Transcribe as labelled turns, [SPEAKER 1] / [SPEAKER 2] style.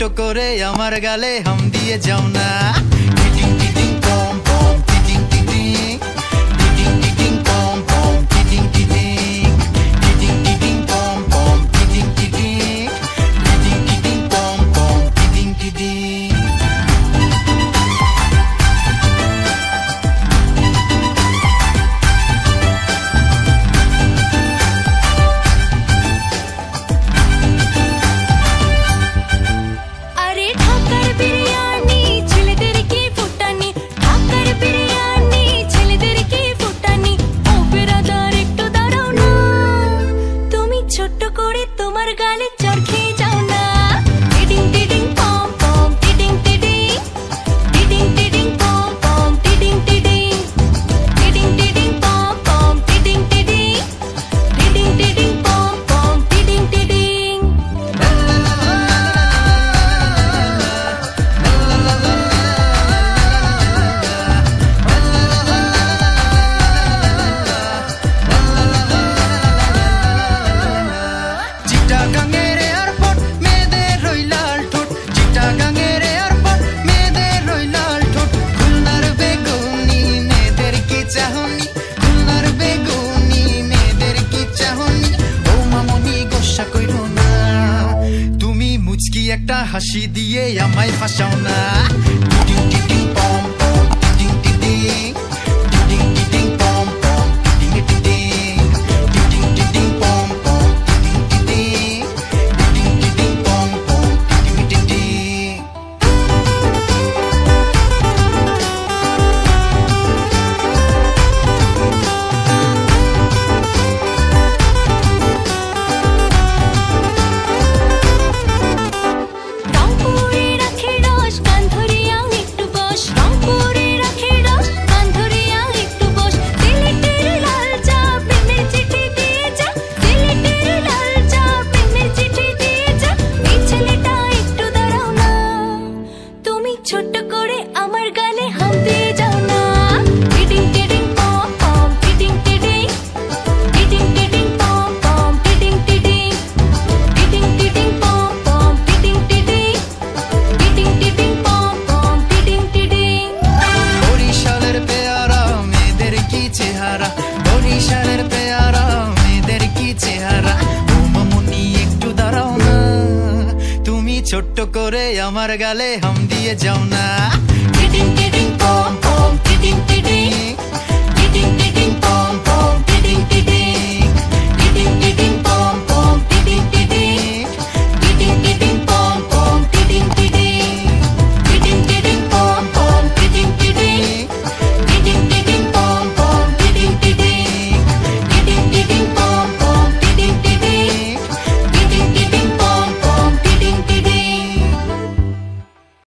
[SPEAKER 1] ছোট্ট করে আমার গালে হাম দিয়ে যাও না। টিটিং টিটিং পম পম টিটিং টিটিং টিটিং টিটিং পম পম টিটিং টিটিং টিটিং টিটিং পম পম টিটিং টিটিং টিটিং টিটিং পম পম টিটিং টিটিং। একটা হাসি দিয়ে আমায় ফাঁসাও না। টিটিং টিটিং পম পম টিটিং টিটিং টিটিং টিটিং পম পম টিটিং টিটিং টিটিং টিটিং পম পম টিটিং টিটিং টিটিং টিটিং পম পম টিটিং টিটিং।
[SPEAKER 2] ছোট্ট করে আমার গালে হাম দিয়ে যাও না। টিটিং টিটিং পম পম টিটিং টিটিং টিটিং টিটিং পম পম টিটিং টিটিং টিটিং টিটিং পম পম টিটিং টিটিং টিটিং টিটিং পম পম টিটিং টিটিং।
[SPEAKER 1] বরিশালের পেয়ারা মেয়েদের কি চেহারা, বরিশালের পেয়ারা মেয়েদের কি চেহারা। ও মামুনি একটু দাঁড়াও না, তুমি ছোট্ট করে আমার গালে হাম দিয়ে যাও না।